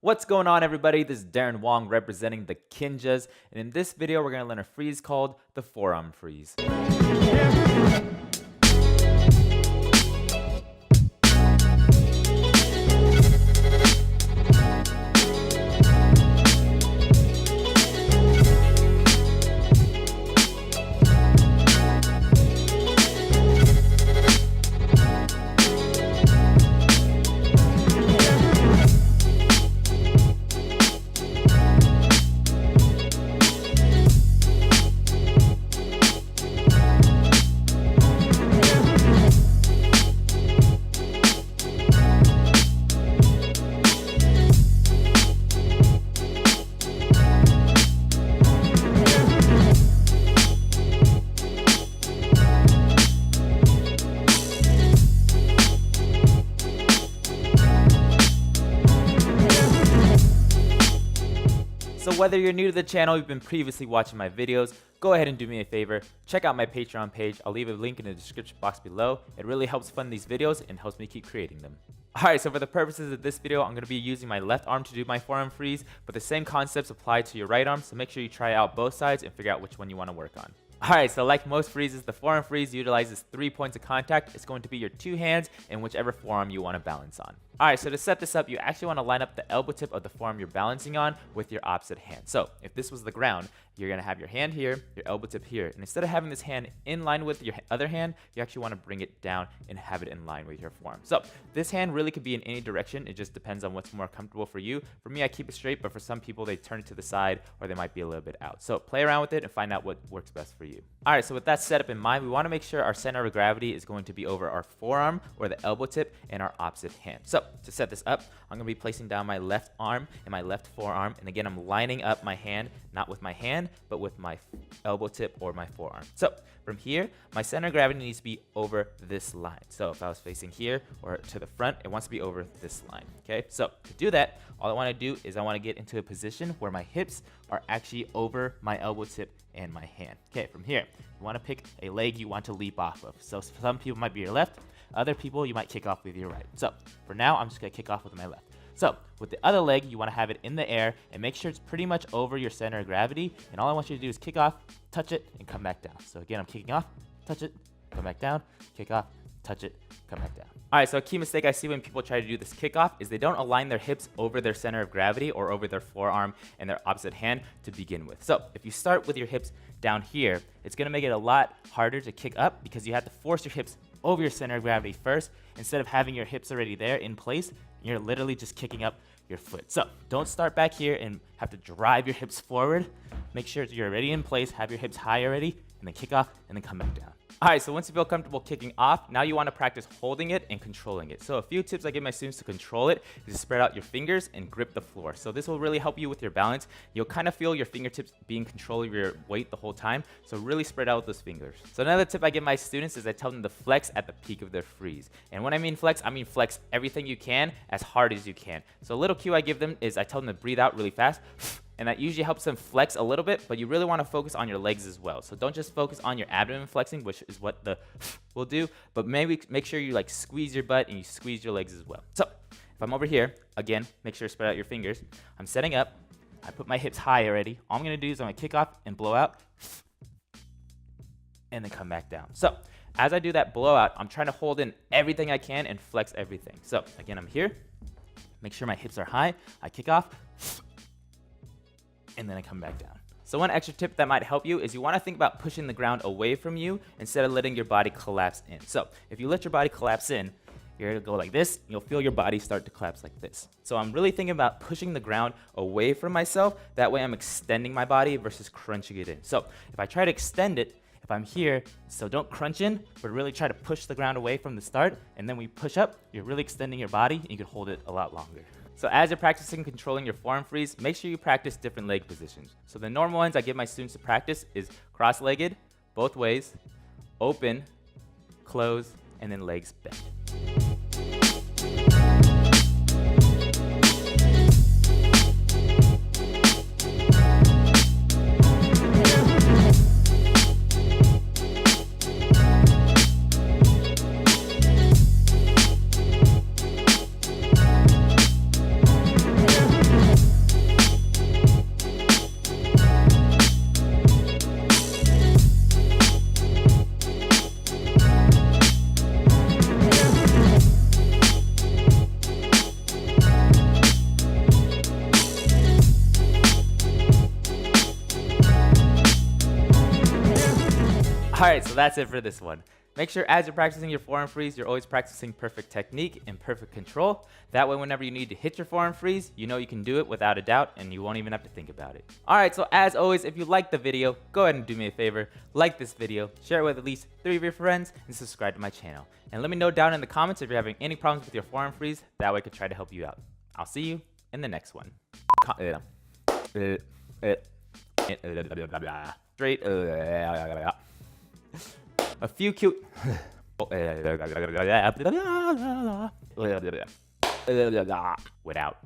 What's going on, everybody? This is Darren Wong representing the Kinjas, and in this video we're going to learn a freeze called the Forearm Freeze. So whether you're new to the channel, you've been previously watching my videos, go ahead and do me a favor, check out my Patreon page. I'll leave a link in the description box below. It really helps fund these videos and helps me keep creating them. Alright, so for the purposes of this video, I'm going to be using my left arm to do my forearm freeze, but the same concepts apply to your right arm, so make sure you try out both sides and figure out which one you want to work on. Alright, so like most freezes, the forearm freeze utilizes 3 points of contact. It's going to be your 2 hands and whichever forearm you want to balance on. Alright, so to set this up, you actually want to line up the elbow tip of the forearm you're balancing on with your opposite hand. So if this was the ground, you're going to have your hand here, your elbow tip here. And instead of having this hand in line with your other hand, you actually want to bring it down and have it in line with your forearm. So this hand really could be in any direction. It just depends on what's more comfortable for you. For me, I keep it straight, but for some people, they turn it to the side or they might be a little bit out. So play around with it and find out what works best for you. Alright, so with that setup in mind, we want to make sure our center of gravity is going to be over our forearm or the elbow tip and our opposite hand. So to set this up, I'm going to be placing down my left arm and my left forearm. And again, I'm lining up my hand, not with my hand, but with my elbow tip or my forearm. So from here, my center of gravity needs to be over this line. So if I was facing here or to the front, it wants to be over this line. Okay, so to do that, all I want to do is I want to get into a position where my hips are actually over my elbow tip and my hand. Okay, from here, you want to pick a leg you want to leap off of. So some people might be your left, other people you might kick off with your right. So for now, I'm just going to kick off with my left. So with the other leg, you want to have it in the air and make sure it's pretty much over your center of gravity. And all I want you to do is kick off, touch it, and come back down. So again, I'm kicking off, touch it, come back down, kick off, touch it, come back down. All right, so a key mistake I see when people try to do this kickoff is they don't align their hips over their center of gravity or over their forearm and their opposite hand to begin with. So if you start with your hips down here, it's going to make it a lot harder to kick up because you have to force your hips over your center of gravity first. Instead of having your hips already there in place, you're literally just kicking up your foot. So don't start back here and have to drive your hips forward. Make sure you're already in place, have your hips high already, and then kick off and then come back down. All right, so once you feel comfortable kicking off, now you want to practice holding it and controlling it. So a few tips I give my students to control it is to spread out your fingers and grip the floor. So this will really help you with your balance. You'll kind of feel your fingertips being control of your weight the whole time. So really spread out those fingers. So another tip I give my students is I tell them to flex at the peak of their freeze. And when I mean flex everything you can as hard as you can. So a little cue I give them is I tell them to breathe out really fast. And that usually helps them flex a little bit, but you really want to focus on your legs as well. So don't just focus on your abdomen flexing, which is what the will do, but maybe make sure you like squeeze your butt and you squeeze your legs as well. So if I'm over here, again, make sure to spread out your fingers. I'm setting up. I put my hips high already. All I'm going to do is I'm going to kick off and blow out and then come back down. So as I do that blowout, I'm trying to hold in everything I can and flex everything. So again, I'm here. Make sure my hips are high. I kick off. And then I come back down. So one extra tip that might help you is you want to think about pushing the ground away from you instead of letting your body collapse in. So if you let your body collapse in, you're going to go like this, you'll feel your body start to collapse like this. So I'm really thinking about pushing the ground away from myself. That way I'm extending my body versus crunching it in. So if I try to extend it, if I'm here, so don't crunch in, but really try to push the ground away from the start. And then when you push up, you're really extending your body and you can hold it a lot longer. So as you're practicing controlling your forearm freeze, make sure you practice different leg positions. So the normal ones I give my students to practice is cross-legged, both ways, open, close, and then legs bent. Alright, so that's it for this one. Make sure as you're practicing your forearm freeze, you're always practicing perfect technique and perfect control. That way, whenever you need to hit your forearm freeze, you know you can do it without a doubt and you won't even have to think about it. Alright, so as always, if you liked the video, go ahead and do me a favor. Like this video, share it with at least 3 of your friends, and subscribe to my channel. And let me know down in the comments if you're having any problems with your forearm freeze. That way I could try to help you out. I'll see you in the next one. Straight. A few cute. Without.